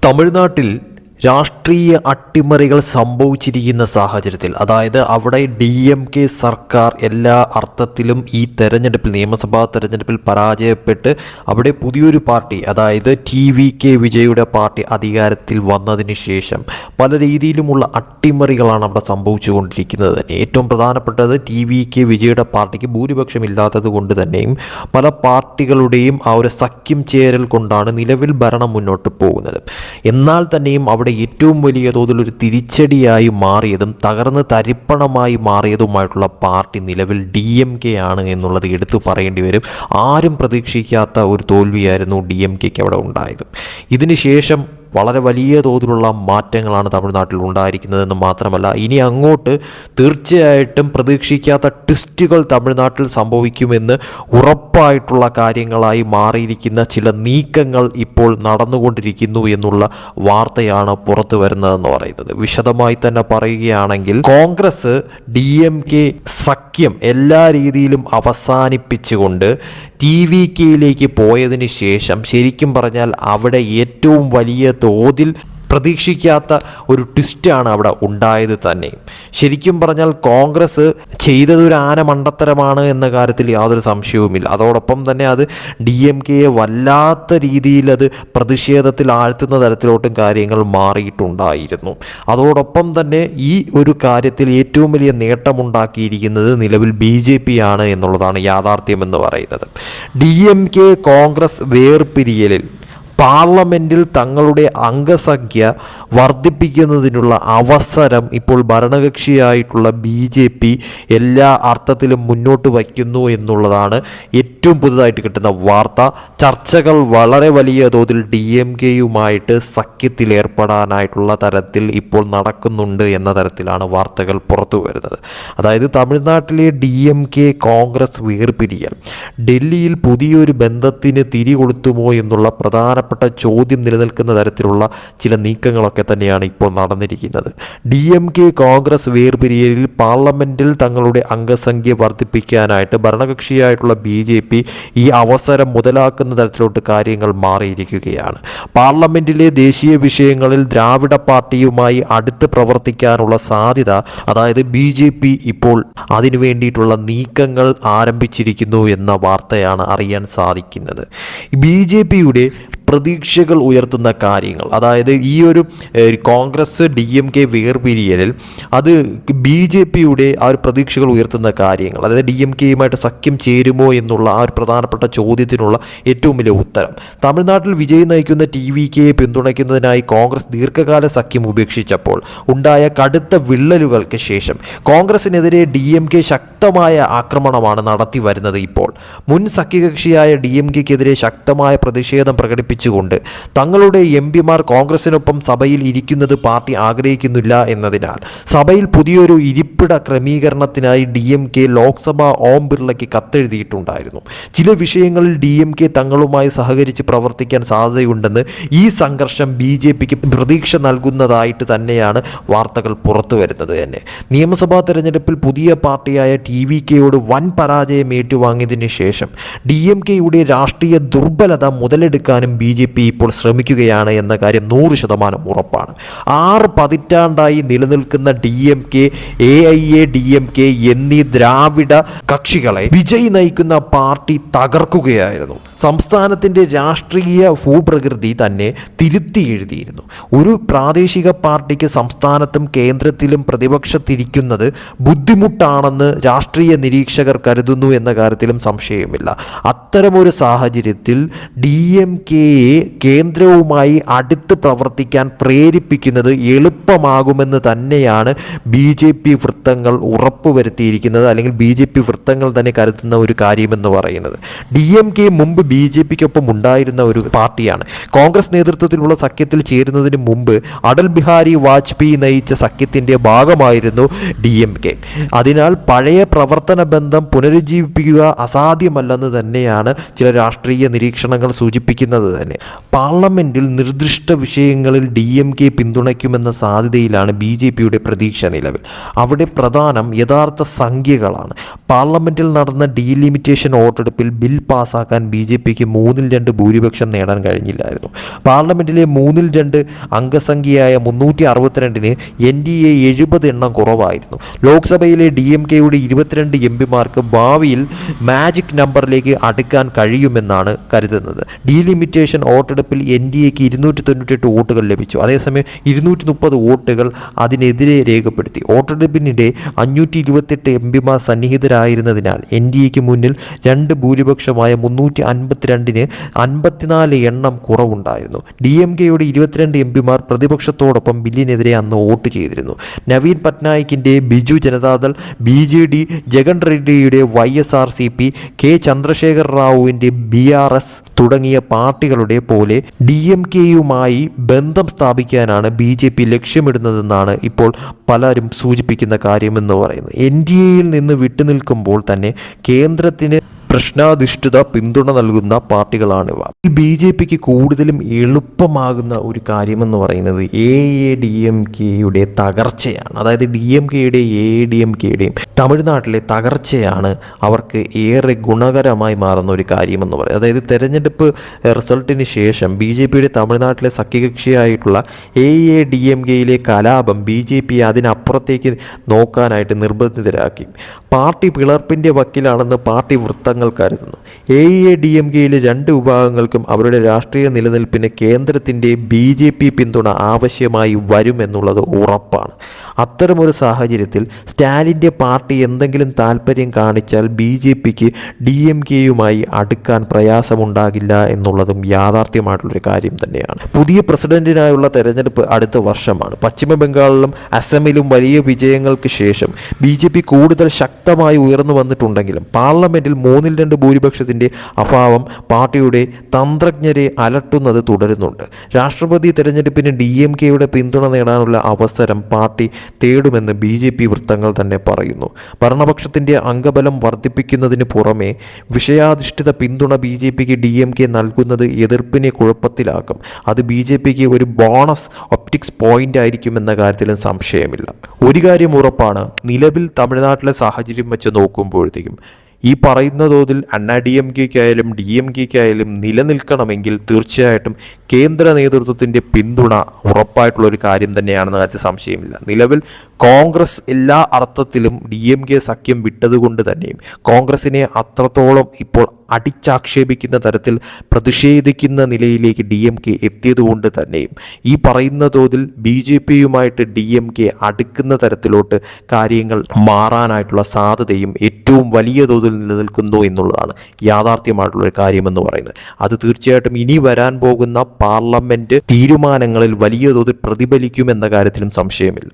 തമിഴ്നാട്ടിൽ രാഷ്ട്രീയ അട്ടിമറികൾ സംഭവിച്ചിരിക്കുന്ന സാഹചര്യത്തിൽ, അതായത് അവിടെ DMK സർക്കാർ എല്ലാ അർത്ഥത്തിലും ഈ തെരഞ്ഞെടുപ്പിൽ, നിയമസഭാ തെരഞ്ഞെടുപ്പിൽ പരാജയപ്പെട്ട് അവിടെ പുതിയൊരു പാർട്ടി, അതായത് TVK വിജയുടെ പാർട്ടി അധികാരത്തിൽ വന്നതിന് ശേഷം പല രീതിയിലുമുള്ള അട്ടിമറികളാണ് അവിടെ സംഭവിച്ചുകൊണ്ടിരിക്കുന്നത് തന്നെ. ഏറ്റവും പ്രധാനപ്പെട്ടത് TVK വിജയുടെ പാർട്ടിക്ക് ഭൂരിപക്ഷം ഇല്ലാത്തത് കൊണ്ട് തന്നെയും പല പാർട്ടികളുടെയും ആ ഒരു സഖ്യം ചേരൽ കൊണ്ടാണ് നിലവിൽ ഭരണം മുന്നോട്ട് പോകുന്നത്. എന്നാൽ തന്നെയും അവിടെ ഏറ്റവും വലിയ തോതിലൊരു തിരിച്ചടിയായി മാറിയതും തകർന്ന് തരിപ്പണമായി മാറിയതുമായിട്ടുള്ള പാർട്ടി നിലവിൽ DMK ആണ് എന്നുള്ളത് എടുത്തു പറയേണ്ടി വരും. ആരും പ്രതീക്ഷിക്കാത്ത ഒരു തോൽവിയായിരുന്നു DMKക്ക് അവിടെ ഉണ്ടായത്. ഇതിനുശേഷം വളരെ വലിയ തോതിലുള്ള മാറ്റങ്ങളാണ് തമിഴ്നാട്ടിൽ ഉണ്ടായിരിക്കുന്നതെന്ന് മാത്രമല്ല, ഇനി അങ്ങോട്ട് തീർച്ചയായിട്ടും പ്രതീക്ഷിക്കാത്ത ട്വിസ്റ്റുകൾ തമിഴ്നാട്ടിൽ സംഭവിക്കുമെന്ന് ഉറപ്പായിട്ടുള്ള കാര്യങ്ങളായി മാറിയിരിക്കുന്ന ചില നീക്കങ്ങൾ ഇപ്പോൾ നടന്നുകൊണ്ടിരിക്കുന്നു എന്നുള്ള വാർത്തയാണ് പുറത്തു വരുന്നതെന്ന് പറയുന്നത്. വിശദമായി തന്നെ പറയുകയാണെങ്കിൽ, കോൺഗ്രസ് DMK സഖ്യം എല്ലാ രീതിയിലും അവസാനിപ്പിച്ചുകൊണ്ട് TVKയിലേക്ക് പോയതിന് ശേഷം ശരിക്കും പറഞ്ഞാൽ അവിടെ ഏറ്റവും വലിയ തോതിൽ പ്രതീക്ഷിക്കാത്ത ഒരു ട്വിസ്റ്റാണ് അവിടെ ഉണ്ടായത് തന്നെ. ശരിക്കും പറഞ്ഞാൽ കോൺഗ്രസ് ചെയ്തതൊരു ആനമണ്ടത്തരമാണ് എന്ന കാര്യത്തിൽ യാതൊരു സംശയവുമില്ല. അതോടൊപ്പം തന്നെ അത് DMKയെ വല്ലാത്ത രീതിയിൽ അത് പ്രതിഷേധത്തിൽ ആഴ്ത്തുന്ന തരത്തിലോട്ടും കാര്യങ്ങൾ മാറിയിട്ടുണ്ടായിരുന്നു. അതോടൊപ്പം തന്നെ ഈ ഒരു കാര്യത്തിൽ ഏറ്റവും വലിയ നേട്ടമുണ്ടാക്കിയിരിക്കുന്നത് നിലവിൽ BJP ആണ് എന്നുള്ളതാണ് യാഥാർത്ഥ്യമെന്ന് പറയുന്നത്. DMK കോൺഗ്രസ് വേർപിരിയലിൽ പാർലമെൻറ്റിൽ തങ്ങളുടെ അംഗസംഖ്യ വർദ്ധിപ്പിക്കുന്നതിനുള്ള അവസരം ഇപ്പോൾ ഭരണകക്ഷിയായിട്ടുള്ള BJP എല്ലാ അർത്ഥത്തിലും മുന്നോട്ട് വയ്ക്കുന്നു എന്നുള്ളതാണ് ഏറ്റവും പുതുതായിട്ട് കിട്ടുന്ന വാർത്ത. ചർച്ചകൾ വളരെ വലിയ തോതിൽ DMKയുമായിട്ട് സഖ്യത്തിലേർപ്പെടാനായിട്ടുള്ള തരത്തിൽ ഇപ്പോൾ നടക്കുന്നുണ്ട് എന്ന തരത്തിലാണ് വാർത്തകൾ പുറത്തു വരുന്നത്. അതായത് തമിഴ്നാട്ടിലെ DMK കോൺഗ്രസ് വേർപിരിയൽ ഡൽഹിയിൽ പുതിയൊരു ബന്ധത്തിന് തിരികൊളുത്തുമോ എന്നുള്ള പ്രധാനപ്പെട്ട ചോദ്യം നിലനിൽക്കുന്ന തരത്തിലുള്ള ചില നീക്കങ്ങളൊക്കെ തന്നെയാണ് ഇപ്പോൾ നടന്നിരിക്കുന്നത്. DMK കോൺഗ്രസ് വേർപിരിയലിൽ പാർലമെന്റിൽ തങ്ങളുടെ അംഗസംഖ്യ വർദ്ധിപ്പിക്കാനായിട്ട് ഭരണകക്ഷിയായിട്ടുള്ള BJP ഈ അവസരം മുതലാക്കുന്ന തരത്തിലോട്ട് കാര്യങ്ങൾ മാറിയിരിക്കുകയാണ്. പാർലമെന്റിലെ ദേശീയ വിഷയങ്ങളിൽ ദ്രാവിഡ പാർട്ടിയുമായി അടുത്ത് പ്രവർത്തിക്കാനുള്ള സാധ്യത, അതായത് BJP ഇപ്പോൾ അതിനു വേണ്ടിയിട്ടുള്ള നീക്കങ്ങൾ ആരംഭിച്ചിരിക്കുന്നു എന്ന വാർത്തയാണ് അറിയാൻ സാധിക്കുന്നത്. BJPയുടെ പ്രതീക്ഷകൾ ഉയർത്തുന്ന കാര്യങ്ങൾ, അതായത് ഈ ഒരു കോൺഗ്രസ് DMK വേർപിരിയലിൽ അത് BJPയുടെ ആ ഒരു പ്രതീക്ഷകൾ ഉയർത്തുന്ന കാര്യങ്ങൾ, അതായത് DMKയുമായിട്ട് സഖ്യം ചേരുമോ എന്നുള്ള ആ ഒരു പ്രധാനപ്പെട്ട ചോദ്യത്തിനുള്ള ഏറ്റവും വലിയ ഉത്തരം, തമിഴ്നാട്ടിൽ വിജയ് നയിക്കുന്ന TVKയെ പിന്തുണയ്ക്കുന്നതിനായി കോൺഗ്രസ് ദീർഘകാല സഖ്യം ഉപേക്ഷിച്ചപ്പോൾ ഉണ്ടായ കടുത്ത വിള്ളലുകൾക്ക് ശേഷം കോൺഗ്രസിനെതിരെ DMK ശക്തമായ ആക്രമണമാണ് നടത്തി വരുന്നത്. ഇപ്പോൾ മുൻ സഖ്യകക്ഷിയായ DMKക്കെതിരെ ശക്തമായ പ്രതിഷേധം പ്രകടിപ്പിച്ചുകൊണ്ട് തങ്ങളുടെ MPമാർ കോൺഗ്രസിനൊപ്പം സഭയിൽ ഇരിക്കുന്നത് പാർട്ടി ആഗ്രഹിക്കുന്നില്ല എന്നതിനാൽ സഭയിൽ പുതിയൊരു ഇരിപ്പിട ക്രമീകരണത്തിനായി DMK ലോക്സഭ ഓം ബിർളയ്ക്ക് കത്തെഴുതിയിട്ടുണ്ടായിരുന്നു. ചില വിഷയങ്ങളിൽ DMK തങ്ങളുമായി സഹകരിച്ച് പ്രവർത്തിക്കാൻ സാധ്യതയുണ്ടെന്ന് ഈ സംഘർഷം BJPക്ക് പ്രതീക്ഷ നൽകുന്നതായിട്ട് തന്നെയാണ് വാർത്തകൾ പുറത്തു വരുന്നത് തന്നെ. നിയമസഭാ തെരഞ്ഞെടുപ്പിൽ പുതിയ പാർട്ടിയായ TVKയോട് വൻ പരാജയം ഏറ്റുവാങ്ങിയതിനു ശേഷം DMKയുടെ രാഷ്ട്രീയ ദുർബലത മുതലെടുക്കാനും BJP ഇപ്പോൾ ശ്രമിക്കുകയാണ് എന്ന കാര്യം 100% ഉറപ്പാണ്. 6 പതിറ്റാണ്ടായി നിലനിൽക്കുന്ന DMK, AIADMK എന്നീ ദ്രാവിഡ കക്ഷികളെ വിജയ് നയിക്കുന്ന പാർട്ടി തകർക്കുകയായിരുന്നു. സംസ്ഥാനത്തിൻ്റെ രാഷ്ട്രീയ ഭൂപ്രകൃതി തന്നെ തിരുത്തി എഴുതിയിരുന്നു. ഒരു പ്രാദേശിക പാർട്ടിക്ക് സംസ്ഥാനത്തും കേന്ദ്രത്തിലും പ്രതിപക്ഷത്തിരിക്കുന്നത് ബുദ്ധിമുട്ടാണെന്ന് രാഷ്ട്രീയ നിരീക്ഷകർ കരുതുന്നു എന്ന കാര്യത്തിലും സംശയമില്ല. അത്തരമൊരു സാഹചര്യത്തിൽ DMKയെ കേന്ദ്രവുമായി അടുത്ത് പ്രവർത്തിക്കാൻ പ്രേരിപ്പിക്കുന്നത് എളുപ്പമാകുമെന്ന് തന്നെയാണ് BJP വൃത്തങ്ങൾ ഉറപ്പുവരുത്തിയിരിക്കുന്നത്, അല്ലെങ്കിൽ BJP വൃത്തങ്ങൾ തന്നെ കരുതുന്ന ഒരു കാര്യമെന്ന് പറയുന്നത്. DMK മുമ്പ് BJPക്കൊപ്പം ഉണ്ടായിരുന്ന ഒരു പാർട്ടിയാണ്. കോൺഗ്രസ് നേതൃത്വത്തിലുള്ള സഖ്യത്തിൽ ചേരുന്നതിന് മുമ്പ് അടൽ ബിഹാരി വാജ്പേയി നയിച്ച സഖ്യത്തിൻ്റെ ഭാഗമായിരുന്നു DMK. അതിനാൽ പഴയ പ്രവർത്തന ബന്ധം പുനരുജ്ജീവിപ്പിക്കുക അസാധ്യമല്ലെന്ന് തന്നെയാണ് ചില രാഷ്ട്രീയ നിരീക്ഷണങ്ങൾ സൂചിപ്പിക്കുന്നത് തന്നെ. തന്നെ. പാർലമെന്റിൽ നിർദ്ദിഷ്ട വിഷയങ്ങളിൽ DMK പിന്തുണയ്ക്കുമെന്ന സാധ്യതയിലാണ് BJPയുടെ പ്രതീക്ഷ നിലവിൽ. അവിടെ പ്രധാനം യഥാർത്ഥ സംഖ്യകളാണ്. പാർലമെന്റിൽ നടന്ന ഡീലിമിറ്റേഷൻ വോട്ടെടുപ്പിൽ ബിൽ പാസ്സാക്കാൻ BJPക്ക് 3/2 ഭൂരിപക്ഷം നേടാൻ കഴിഞ്ഞില്ലായിരുന്നു. പാർലമെന്റിലെ 3/2 അംഗസംഖ്യയായ 362-ന് NDA 70 എണ്ണം കുറവായിരുന്നു. ലോക്സഭയിലെ DMKയുടെ 22 MPമാർക്ക് ഭാവിയിൽ മാജിക് നമ്പറിലേക്ക് അടുക്കാൻ കഴിയുമെന്നാണ് കരുതുന്നത്. ഡീലിമിറ്റേഷൻ വോട്ടെടുപ്പിൽ NDAക്ക് 298 വോട്ടുകൾ ലഭിച്ചു. അതേസമയം 230 വോട്ടുകൾ അതിനെതിരെ രേഖപ്പെടുത്തി. വോട്ടെടുപ്പിനിടെ 528 MPമാർ സന്നിഹിതരായിരുന്നതിനാൽ NDAക്ക് മുന്നിൽ 2 ഭൂരിപക്ഷമായ 352-ന് 54 എണ്ണം കുറവുണ്ടായിരുന്നു. DMKയുടെ 22 MPമാർ പ്രതിപക്ഷത്തോടൊപ്പം ബില്ലിനെതിരെ അന്ന് വോട്ട് ചെയ്തിരുന്നു. Naveen പട്നായിക്കിൻ്റെ Biju Janata Dal, BJD, Jagan റെഡ്ഡിയുടെ YSRCP, K Chandrasekhar റാവുവിൻ്റെ BRS തുടങ്ങിയ പാർട്ടികളുടെ പോലെ DMKയുമായി ബന്ധം സ്ഥാപിക്കാനാണ് BJP ലക്ഷ്യമിടുന്നതെന്നാണ് ഇപ്പോൾ പലരും സൂചിപ്പിക്കുന്ന കാര്യമെന്ന് പറയുന്നത്. NDAയിൽ നിന്ന് വിട്ടുനിൽക്കുമ്പോൾ തന്നെ കേന്ദ്രത്തിന് പ്രശ്നാധിഷ്ഠിത പിന്തുണ നൽകുന്ന പാർട്ടികളാണിവ. BJPക്ക് കൂടുതലും എളുപ്പമാകുന്ന ഒരു കാര്യമെന്ന് പറയുന്നത് AADMKയുടെ തകർച്ചയാണ്. അതായത് DMKയുടെ AADMKയുടെയും തമിഴ്നാട്ടിലെ തകർച്ചയാണ് അവർക്ക് ഏറെ ഗുണകരമായി മാറുന്ന ഒരു കാര്യമെന്ന് പറയുന്നത്. അതായത് തെരഞ്ഞെടുപ്പ് റിസൾട്ടിന് ശേഷം BJPയുടെ തമിഴ്നാട്ടിലെ സഖ്യകക്ഷിയായിട്ടുള്ള AADMKയിലെ കലാപം BJP അതിനപ്പുറത്തേക്ക് നോക്കാനായിട്ട് നിർബന്ധിതരാക്കി. പാർട്ടി പിളർപ്പിൻ്റെ വക്കിലാണെന്ന് പാർട്ടി വൃത്തങ്ങൾ കരുതുന്നു. AADMKയിലെ 2 വിഭാഗങ്ങൾക്കും അവരുടെ രാഷ്ട്രീയ നിലനിൽപ്പിന് കേന്ദ്രത്തിൻ്റെ BJP പിന്തുണ ആവശ്യമായി വരുമെന്നുള്ളത് ഉറപ്പാണ്. അത്തരമൊരു സാഹചര്യത്തിൽ സ്റ്റാലിൻ്റെ പാർട്ടി എന്തെങ്കിലും താല്പര്യം കാണിച്ചാൽ BJPക്ക് DMKയുമായി അടുക്കാൻ പ്രയാസമുണ്ടാകില്ല എന്നുള്ളതും യാഥാർത്ഥ്യമായിട്ടുള്ളൊരു കാര്യം തന്നെയാണ്. പുതിയ പ്രസിഡന്റിനായുള്ള തെരഞ്ഞെടുപ്പ് അടുത്ത വർഷമാണ്. പശ്ചിമ ബംഗാളിലും അസമിലും വലിയ വിജയങ്ങൾക്ക് ശേഷം BJP കൂടുതൽ ശക്തമായി ഉയർന്നു വന്നിട്ടുണ്ടെങ്കിലും പാർലമെന്റിൽ 3/2 ഭൂരിപക്ഷത്തിൻ്റെ അഭാവം പാർട്ടിയുടെ തന്ത്രജ്ഞരെ അലട്ടുന്നത് തുടരുന്നുണ്ട്. രാഷ്ട്രപതി തെരഞ്ഞെടുപ്പിന് DMKയുടെ പിന്തുണ നേടാനുള്ള അവസരം പാർട്ടി തേടുമെന്ന് BJP വൃത്തങ്ങൾ തന്നെ പറയുന്നു. ഭരണപക്ഷത്തിൻ്റെ അംഗബലം വർദ്ധിപ്പിക്കുന്നതിന് പുറമെ വിഷയാധിഷ്ഠിത പിന്തുണ BJPക്ക് DMK നൽകുന്നത് എതിർപ്പിനെ കുഴപ്പത്തിലാക്കും. അത് BJPക്ക് ഒരു ബോണസ് ഒപ്റ്റിക്സ് പോയിന്റ് ആയിരിക്കുമെന്ന കാര്യത്തിലും സംശയമില്ല. ഒരു കാര്യം ഉറപ്പാണ്, നിലവിൽ തമിഴ്നാട്ടിലെ സാഹചര്യം വെച്ച് നോക്കുമ്പോഴത്തേക്കും ഈ പറയുന്ന തോതിൽ DMKയ്ക്കായാലും DMKയ്ക്കായാലും നിലനിൽക്കണമെങ്കിൽ തീർച്ചയായിട്ടും കേന്ദ്ര നേതൃത്വത്തിൻ്റെ പിന്തുണ ഉറപ്പായിട്ടുള്ളൊരു കാര്യം തന്നെയാണെന്ന കാര്യത്തിൽ സംശയമില്ല. നിലവിൽ കോൺഗ്രസ് എല്ലാ അർത്ഥത്തിലും DMK സഖ്യം വിട്ടതുകൊണ്ട് തന്നെയും കോൺഗ്രസിനെ അത്രത്തോളം ഇപ്പോൾ അടിച്ചാക്ഷേപിക്കുന്ന തരത്തിൽ പ്രതിഷേധിക്കുന്ന നിലയിലേക്ക് DMK എത്തിയതുകൊണ്ട് തന്നെയും ഈ പറയുന്ന തോതിൽ BJPയുമായിട്ട് DMK അടുക്കുന്ന തരത്തിലോട്ട് കാര്യങ്ങൾ മാറാനായിട്ടുള്ള സാധ്യതയും ഏറ്റവും വലിയ തോതിൽ നിലനിൽക്കുന്നു എന്നുള്ളതാണ് യാഥാർത്ഥ്യമായിട്ടുള്ളൊരു കാര്യമെന്ന് പറയുന്നത്. അത് തീർച്ചയായിട്ടും ഇനി വരാൻ പോകുന്ന പാർലമെൻറ്റ് തീരുമാനങ്ങളിൽ വലിയ തോതിൽ പ്രതിഫലിക്കുമെന്ന കാര്യത്തിലും സംശയമില്ല.